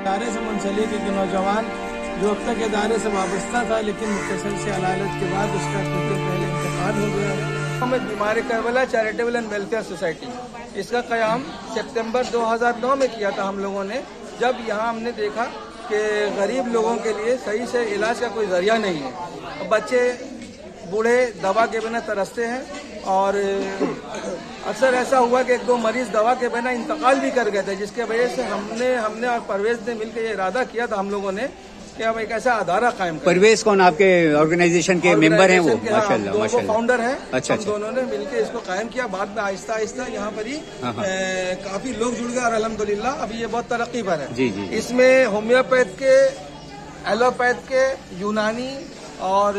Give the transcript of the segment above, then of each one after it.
इदारे से मुंसलिक एक नौजवान जो अब तक इदारे से वाबस्ता था, लेकिन मुख्तसर से अदालत के बाद उसका कुछ दिन पहले इंतकाल हो गया है। हमें बीमार Karbala charitable and welfare society, इसका क़याम सितंबर 2009 में किया था हम लोगों ने, जब यहाँ हमने देखा कि गरीब लोगों के लिए सही से इलाज का कोई जरिया नहीं है। बच्चे बूढ़े दवा के बिना तरसते हैं और अक्सर ऐसा हुआ कि एक दो मरीज दवा के बिना इंतकाल भी कर गए थे, जिसके वजह से हमने और परवेज ने मिलकर ये इरादा किया था हम लोगों ने कि हम एक ऐसा अदारा कायम करें। परवेज कौन आपके ऑर्गेनाइजेशन के मेंबर हैं? वो माशाल्लाह वो फाउंडर है। अच्छा, हम दोनों ने मिलकर इसको कायम किया। बाद में आहिस्ता आहिस्ता यहाँ पर ही काफी लोग जुड़ गए और अल्हम्दुलिल्लाह अभी ये बहुत तरक्की पर है। जी जी। इसमें होम्योपैथ के, एलोपैथ के, यूनानी और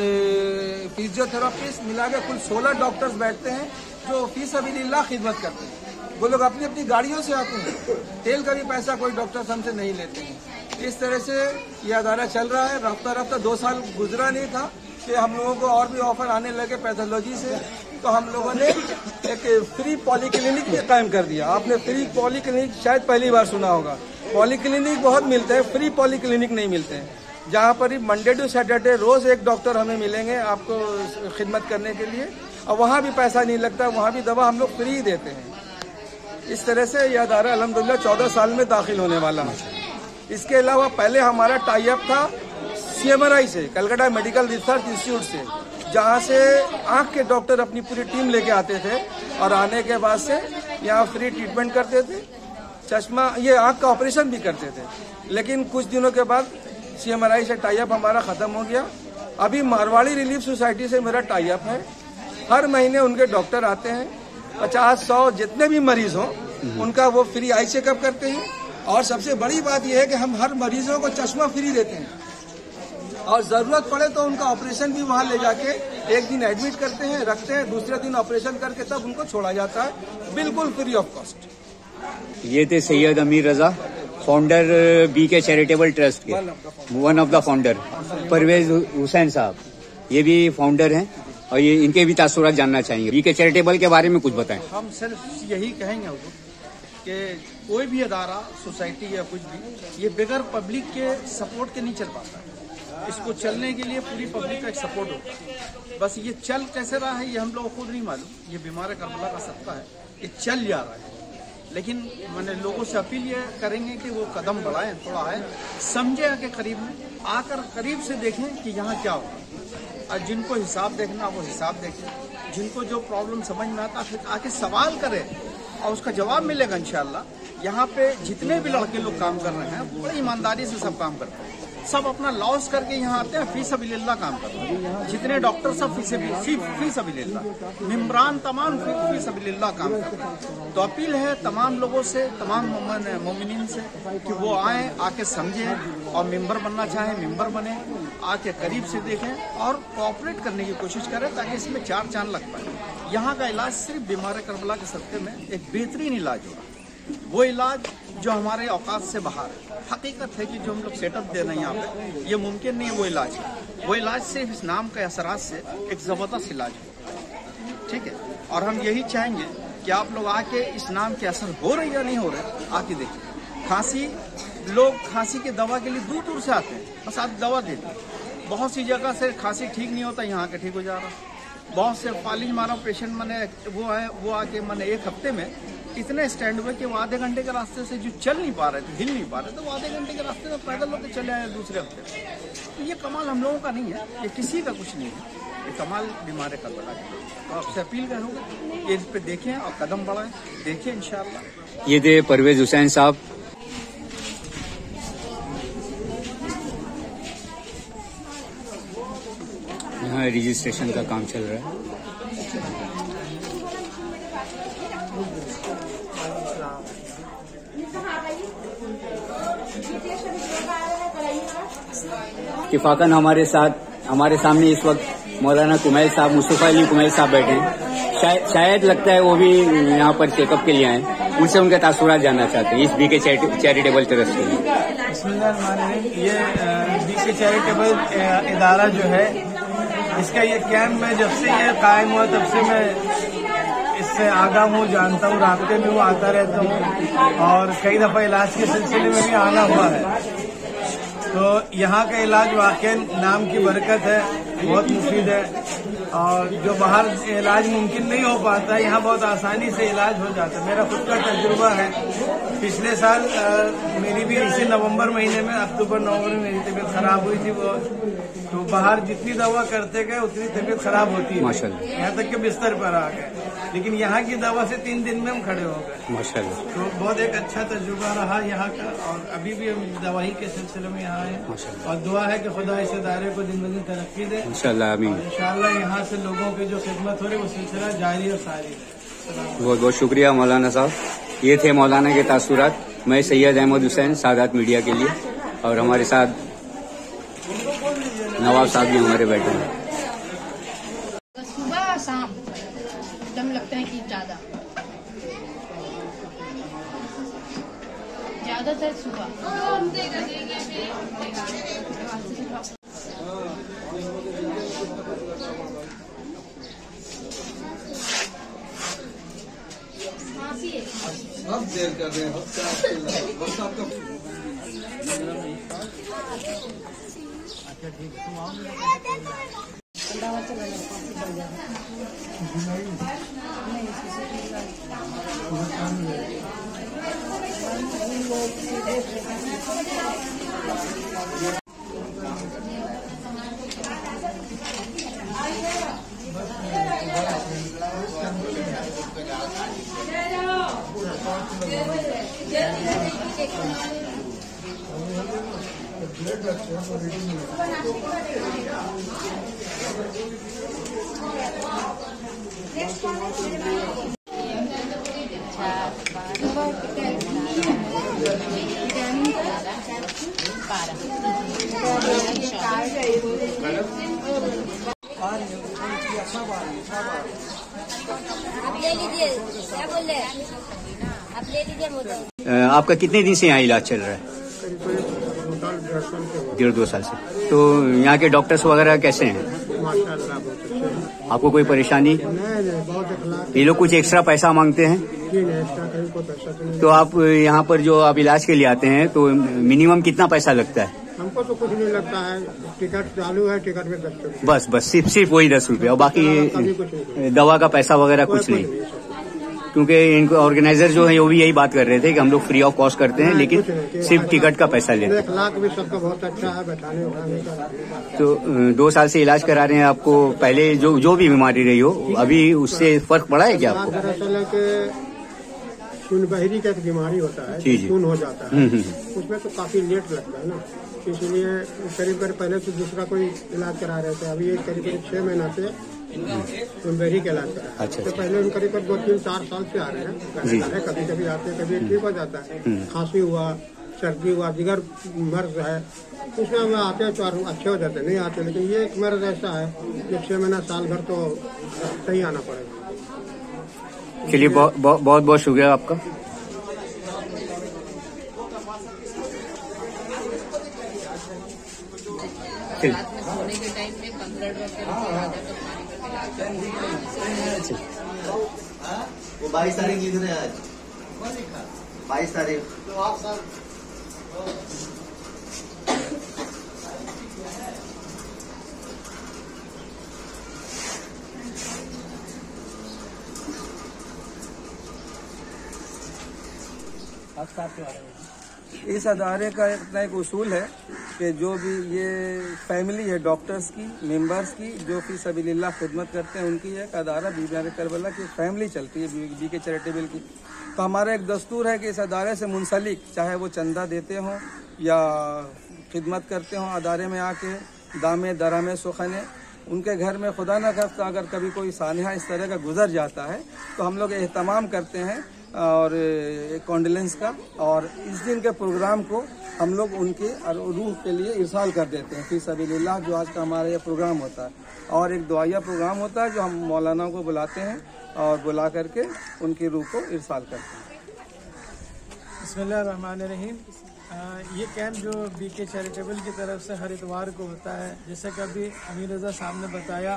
फिजियोथेरापिस्ट मिलाकर कुल 16 डॉक्टर्स बैठते हैं जो फी सबिलिल्लाह खिदमत करते हैं। वो लोग अपनी अपनी गाड़ियों से आते हैं, तेल का भी पैसा कोई डॉक्टर्स हमसे नहीं लेते हैं। इस तरह से ये अदारा चल रहा है। रफ्ता रफ्ता 2 साल गुजरा नहीं था कि हम लोगों को और भी ऑफर आने लगे पैथोलॉजी से, तो हम लोगों ने एक फ्री पॉलीक्लिनिक भी कायम कर दिया। आपने फ्री पॉलीक्लिनिक शायद पहली बार सुना होगा। पॉलीक्लिनिक बहुत मिलते हैं, फ्री पॉलीक्लिनिक नहीं मिलते हैं, जहाँ पर मंडे टू सैटरडे रोज एक डॉक्टर हमें मिलेंगे आपको खिदमत करने के लिए, और वहाँ भी पैसा नहीं लगता, वहाँ भी दवा हम लोग फ्री ही देते हैं। इस तरह से यह अदारा अल्हम्दुलिल्लाह 14 साल में दाखिल होने वाला है। इसके अलावा पहले हमारा टाई अप था CMRI से, कलकत्ता मेडिकल रिसर्च इंस्टीट्यूट से, जहाँ से आँख के डॉक्टर अपनी पूरी टीम लेके आते थे और आने के बाद से यहाँ फ्री ट्रीटमेंट करते थे, चश्मा ये आँख का ऑपरेशन भी करते थे। लेकिन कुछ दिनों के बाद CMRI से टाई अप हमारा ख़त्म हो गया। अभी मारवाड़ी रिलीफ सोसाइटी से मेरा टाई अप है। हर महीने उनके डॉक्टर आते हैं, 50-100 जितने भी मरीज हों उनका वो फ्री आई चेकअप करते हैं। और सबसे बड़ी बात यह है कि हम हर मरीजों को चश्मा फ्री देते हैं और जरूरत पड़े तो उनका ऑपरेशन भी वहाँ ले जाके एक दिन एडमिट करते हैं, रखते हैं, दूसरे दिन ऑपरेशन करके तब उनको छोड़ा जाता है, बिल्कुल फ्री ऑफ कॉस्ट। ये थे Syed Amir Raza, founder BK charitable trust के, one of the founder. Parvez Hussain साहब ये भी फाउंडर हैं और ये इनके भी तासुरात जानना चाहेंगे। BK चैरिटेबल के बारे में कुछ बताएं। हम सिर्फ यही कहेंगे कि कोई भी अदारा, सोसाइटी या कुछ भी, ये बगैर पब्लिक के सपोर्ट के नहीं चल पाता। इसको चलने के लिए पूरी पब्लिक का एक सपोर्ट होता है। बस ये चल कैसे रहा है ये हम लोगों को खुद नहीं मालूम। ये बीमार करबला का सदका है, ये चल जा रहा है। लेकिन मैंने लोगों से अपील ये करेंगे कि वो कदम बढ़ाएं, थोड़ा आए, समझे, आके करीब में आकर करीब से देखें कि यहाँ क्या होगा। और जिनको हिसाब देखना वो हिसाब देखें, जिनको जो प्रॉब्लम समझ में आता फिर आके सवाल करें और उसका जवाब मिलेगा इंशाल्लाह। यहाँ पे जितने भी लड़के लोग काम कर रहे हैं बड़ी ईमानदारी से सब काम करते हैं, सब अपना लॉस करके यहाँ आते हैं, फी सबिलिल्लाह काम करते हैं। जितने डॉक्टर सब फी सबिलिल्लाह, मेम्बरान तमाम फी सबिलिल्लाह काम करते हैं। तो अपील है तमाम लोगों से, तमाम मोमिनीन से कि वो आए, आके समझें और मेंबर बनना चाहें मेंबर बने, आके करीब से देखें और कोऑपरेट करने की कोशिश करें ताकि इसमें 4 चांद लग पाए। यहाँ का इलाज सिर्फ बीमार करबला के सदक़े में एक बेहतरीन इलाज हो रहा है, वो इलाज जो हमारे औकात से बाहर है। हकीकत है कि जो हम लोग सेटअप दे रहे हैं यहाँ पे ये मुमकिन नहीं है वो इलाज है। वो इलाज सिर्फ इस नाम के असरात से एक ज़बरदस्त इलाज हो, ठीक है। और हम यही चाहेंगे कि आप लोग आके इस नाम के असर हो रहे या नहीं हो रहे आके देखिए। खांसी, लोग खांसी की दवा के लिए दूर दूर से आते हैं, बस आप दवा देते हैं। बहुत सी जगह से खांसी ठीक नहीं होता, यहाँ के ठीक हो जा रहा। बहुत से फालिज मारा पेशेंट मैंने वो आके मैंने 1 हफ्ते में इतने स्टैंड हुए कि वो आधे घंटे के रास्ते से जो चल नहीं पा रहे थे, हिल नहीं पा रहे थे, वो आधे घंटे के रास्ते में पैदल होकर चले आए दूसरे हफ्ते। तो ये कमाल हम लोगों का नहीं है, ये किसी का कुछ नहीं है, ये कमाल बीमार करबला है। तो आपसे अपील करूँगा कि इस पे देखें और कदम बढ़ाएं, देखें इंशाअल्लाह। ये थे परवेज हुसैन साहब। यहाँ रजिस्ट्रेशन का काम चल रहा है। इत्तेफाकन हमारे सामने इस वक्त मौलाना कुमैल साहब, मुस्तफा अली कुमैल साहब बैठे हैं। शायद लगता है वो भी यहाँ पर चेकअप के लिए आए, उनसे उनके तासुरात जानना चाहते हैं इस BK चैरिटेबल ट्रस्ट के लिए। ये BK चैरिटेबल इदारा जो है, इसका ये कैंप में जब से ये कायम हुआ तब से मैं इससे आगाह हूँ, जानता हूँ, रास्ते में वो आता रहता हूँ और कई दफा इलाज के सिलसिले में भी आना हुआ है। तो यहाँ का इलाज वाकई नाम की बरकत है, बहुत मुफीद है। और जो बाहर इलाज मुमकिन नहीं हो पाता है, यहाँ बहुत आसानी से इलाज हो जाता है। मेरा खुद का तजुर्बा है। पिछले साल मेरी भी इसी नवंबर महीने में, अक्टूबर नवंबर में मेरी तबीयत खराब हुई थी। वो तो बाहर जितनी दवा करते गए उतनी तबीयत खराब होती है, यहाँ तक कि बिस्तर पर आ गए। लेकिन यहाँ की दवा से 3 दिन में हम खड़े हो गए माशाल्लाह। तो बहुत एक अच्छा तजुर्बा रहा यहाँ का। और अभी भी हम दवाई के सिलसिले में यहाँ हैं और दुआ है कि खुदा इस इदारे को दिन ब दिन तरक्की दे इंशाल्लाह। आमीन। इंशाल्लाह यहाँ से लोगों की जो खिदमत हो रही है वो सिलसिला जारी और सारी है। बहुत बहुत शुक्रिया मौलाना साहब। ये थे मौलाना के तासुरात। मैं सैयद अहमद हुसैन, सादात मीडिया के लिए, और हमारे साथ नवाब साहब भी हमारे बैठे हैं। सुबह शाम दम लगता है कि ज्यादातर सुबह। अब देर कर रहे हैं, बस आपका आप ले लीजिए, क्या बोल रहे हैं? आप ले लीजिए। आपका कितने दिन से यहाँ इलाज चल रहा है? 1.5-2 साल से। तो यहाँ के डॉक्टर्स वगैरह कैसे हैं? माशाल्लाह बहुत अच्छे हैं। आपको कोई परेशानी? नहीं, बहुत इखलास। ये लोग कुछ एक्स्ट्रा पैसा मांगते हैं? जी नहीं, एक्स्ट्रा कहीं कोई पैसा तो नहीं। तो आप यहाँ पर जो आप इलाज के लिए आते हैं तो मिनिमम कितना पैसा लगता है? हमको तो कुछ नहीं लगता है। टिकट चालू है, टिकट में 10 रुपये। बस सिर्फ वही 10 रुपये, और बाकी दवा का पैसा वगैरह कुछ नहीं। क्योंकि इनको ऑर्गेनाइजर जो है वो भी यही बात कर रहे थे कि हम लोग फ्री ऑफ कॉस्ट करते हैं, लेकिन सिर्फ टिकट का पैसा लेते हैं। 1 लाख भी सबका बहुत अच्छा है, बैठाने उठाने का। तो 2 साल से इलाज करा रहे हैं। आपको पहले जो भी बीमारी रही हो, अभी उससे फर्क पड़ा है क्या आपको? दरअसल है कि सुन बहरी का एक बीमारी होता है, सुन हो जाता है, उसमें तो काफी लेट लगता है ना, इसलिए करीब पहले तो दूसरा कोई इलाज करा रहे थे। अभी ये करीब 6 महीना से सुनबहरी का इलाज करा। अच्छा, तो पहले उन करीब 2-3-4 साल से आ रहे हैं। कभी कभी आते, कभी ठीक हो जाता है। खांसी हुआ, सर्दी हुआ, जिगर मर्ज है, उसमें हम आते हैं तो अच्छे हो जाते हैं, नहीं आते। लेकिन ये एक मर्ज ऐसा है कि 6 महीना साल भर तो सही आना पड़ेगा। चलिए बहुत बहुत शुक्रिया आपका। सोने के टाइम में 15 वो 22 तारीख लिख रहे हैं आज, 22 तारीख। इस अदारे का इतना एक उसूल है कि जो भी ये फैमिली है डॉक्टर्स की, मेंबर्स की, जो फी सबीलिल्लाह खिदमत करते हैं, उनकी एक अदारा बीबी करबला की फैमिली चलती है, बीके चैरिटेबल की। तो हमारा एक दस्तूर है कि इस अदारे से मुंसलिक, चाहे वो चंदा देते हों या खिदमत करते हों अदारे में आके, दामे दरामे सुखने, उनके घर में खुदा न खास्ता अगर कभी कोई सानिहा इस तरह का गुजर जाता है तो हम लोग एहतमाम करते हैं और कॉन्डोलेंस का, और इस दिन के प्रोग्राम को हम लोग उनके रूह के लिए इरसाल कर देते हैं फी सबीलिल्लाह, जो आज का हमारा यह प्रोग्राम होता है। और एक दुआया प्रोग्राम होता है जो हम मौलाना को बुलाते हैं और बुला करके उनकी रूह को इरसाल करते हैं। बिस्मिल्लाहिर्रहमानिर्रहीम। ये कैंप जो बीके चैरिटेबल की तरफ से हर इतवार को होता है, जैसे कि अभी अमीर रज़ा साहब ने बताया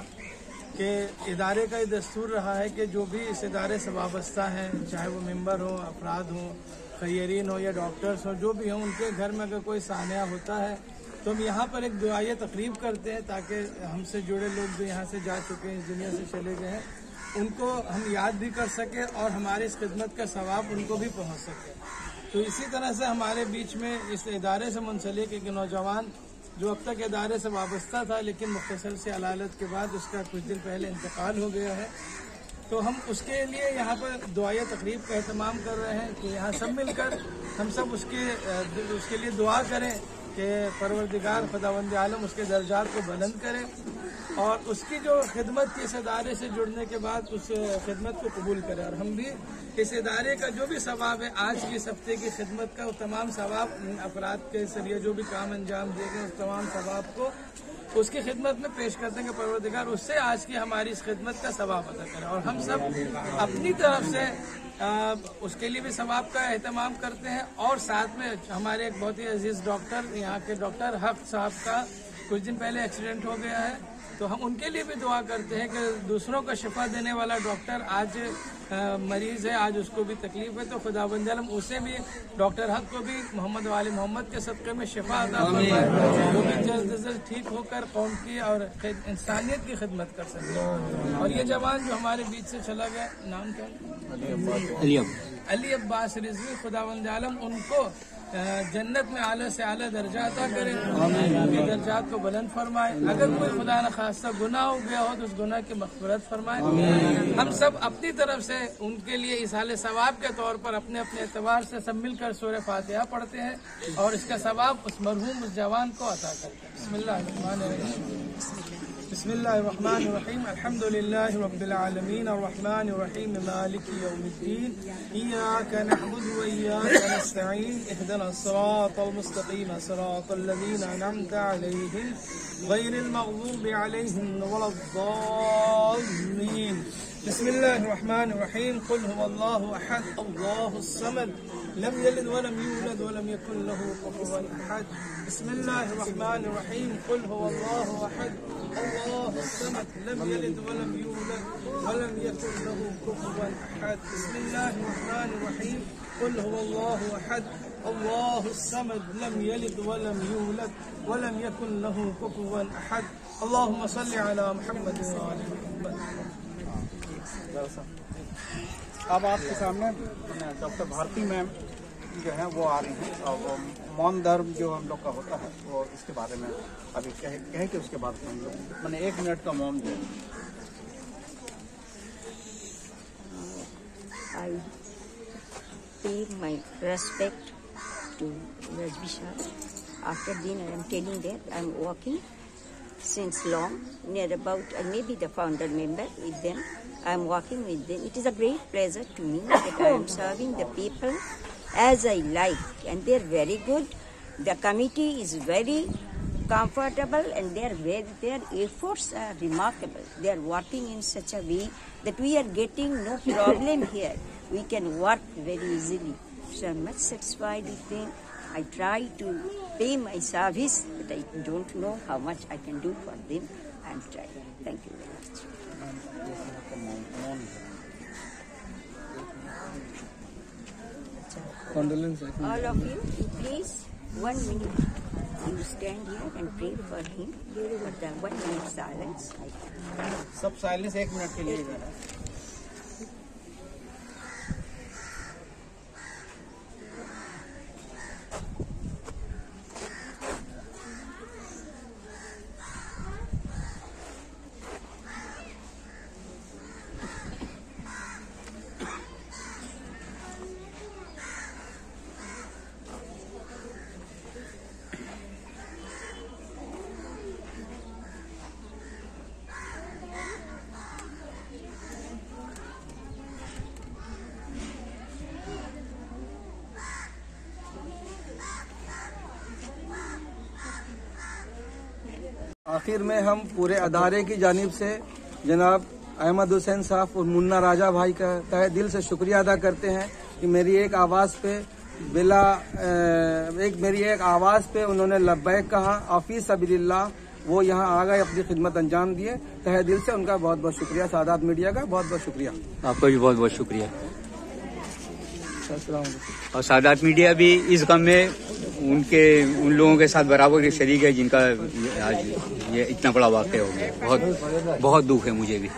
कि इदारे का ये दस्तूर रहा है कि जो भी इस इदारे से वाबस्ता हैं, चाहे वो मेंबर हो, अफराद हो, खैरीन हो या डॉक्टर्स हो, जो भी हों, उनके घर में अगर कोई सानिया होता है तो हम यहाँ पर एक दुआए तकरीब करते हैं ताकि हमसे जुड़े लोग जो यहाँ से जा चुके हैं, इस दुनिया से चले गए हैं, उनको हम याद भी कर सके और हमारी इस खिदमत का सवाब उनको भी पहुँच सके। तो इसी तरह से हमारे बीच में इस इदारे से मुंसलिक एक नौजवान जो अब तक इदारे से वाबस्ता था, लेकिन मुख्तसर से अलालत के बाद उसका कुछ दिन पहले इंतकाल हो गया है। तो हम उसके लिए यहाँ पर दुआए तकरीब का एहतमाम कर रहे हैं कि यहाँ सब मिलकर हम सब उसके लिए दुआ करें कि परवरदिगार खुदावंद आलम उसके दर्जात को बुलंद करे और उसकी जो खिदमत थी इस इदारे से जुड़ने के बाद उस खिदमत को कबूल करे। और हम भी इस इदारे का जो भी सवाब है, आज की इस हफ्ते की खिदमत का, वो तमाम सवाब अफराद के जरिए जो भी काम अंजाम दिए गए उस तमाम सवाब को उसकी खिदमत में पेश करते हैं कि परवरदिगार उससे आज की हमारी इस खिदमत का सवाब अदा करें। और हम सब अपनी तरफ से उसके लिए भी सवाब का एहतमाम करते हैं। और साथ में हमारे एक बहुत ही अजीज डॉक्टर, यहाँ के डॉक्टर हक साहब का कुछ दिन पहले एक्सीडेंट हो गया है, तो हम उनके लिए भी दुआ करते हैं कि दूसरों का शिफा देने वाला डॉक्टर आज मरीज है, आज उसको भी तकलीफ है, तो खुदावंद आलम उसे भी, डॉक्टर हक को भी मोहम्मद वाले मोहम्मद के सदक़े में शिफा अता फरमाए, वो भी जल्द से जल्द ठीक होकर कौम की और इंसानियत की खिदमत कर सके। और ये जवान जो हमारे बीच से चला गया, नाम क्या? अली अब्बास रिजवी, खुदावंद आलम उनको जन्नत में आला से आला दर्जा अता करे, उनके दर्जात को बुलंद फरमाए। अगर कोई खुदा न खास्ता गुनाह हो गया हो तो उस गुनाह की मग़फ़िरत फरमाए। हम सब अपनी तरफ से उनके लिए इस हाल सवाब के तौर पर अपने अपने एतबार से सब मिलकर सूरह फातिहा पढ़ते हैं और इसका सवाब उस मरहूम उस जवान को अता करते हैं। बिस्मिल्लाहिर्रहमानिर्रहीम। अल्हम्दुलिल्लाहि रब्बिल आलमीन अर्रहमानिर्रहीम मालिकि यौमिद्दीन इय्याका नअबुदु व इय्याका नस्तईन इहदिनस सिरातल मुस्तक़ीम सिरातल लज़ीना अनअमता अलैहिम गैरिल मग़ज़ूबि अलैहिम वलद्दाल्लीन। बिस्मिल्लाहिर्रहमानिर्रहीम। कुल हुवल्लाहु अहद अल्लाहुस समद लम यलिद वलम यूलद वलम यकुल लहू कुफुवन अहद। बिस्मिल्लाहिर्रहमानिर्रहीम। कुल हुवल्लाहु अहद अल्लाहुस समद लम यलिद वलम यूलद वलम यकुल लहू कुफुवन अहद। बिस्मिल्लाहिर्रहमानिर्रहीम। कुल हुवल्लाहु अहद अल्लाहुस समद लम यलिद वलम यूलद वलम यकुल लहू कुफुवन अहद। अल्लाहुम्मा सल्लि अला मुहम्मद व आलि मुहम्मद। अब आपके सामने डॉक्टर भारती मैम जो है वो आ रही हैं और वो मौन धर्म जो हम लोग का होता है वो इसके बारे में अभी कहें कि उसके बाद हम लोग मैंने 1 मिनट का मौन दिया। I pay my respect to Rajvi Shah. After dinner, I am telling that I am working since long, near about, I may be the founder member with them. I am working with them. It is a great pleasure to me that I am serving the people as I like, and they are very good. The committee is very comfortable, and their efforts are remarkable. They are working in such a way that we are getting no problem here. We can work very easily. So I am much satisfied with them. I try to pay my service, but I don't know how much I can do for them. I am trying. Thank you very much. All of you, please, 1 minute. You stand here and pray for him. For the 1 minute silence. सब silence 1 minute के लिए। आखिर में हम पूरे अदारे की जानिब से जनाब अहमद हुसैन साहब और मुन्ना राजा भाई का तहे दिल से शुक्रिया अदा करते हैं कि मेरी एक आवाज़ पे उन्होंने लब्बैक कहा, ऑफिस सबिलिल्लाह वो यहाँ आ गए, अपनी खिदमत अंजाम दिए। तहे दिल से उनका बहुत बहुत शुक्रिया। सादात मीडिया का बहुत बहुत शुक्रिया। आपका भी बहुत बहुत शुक्रिया। और सादात मीडिया भी इस गम में उन लोगों के साथ बराबर के शरीक है जिनका आज ये इतना बड़ा वाक़या हो गया। बहुत बहुत दुख है मुझे भी।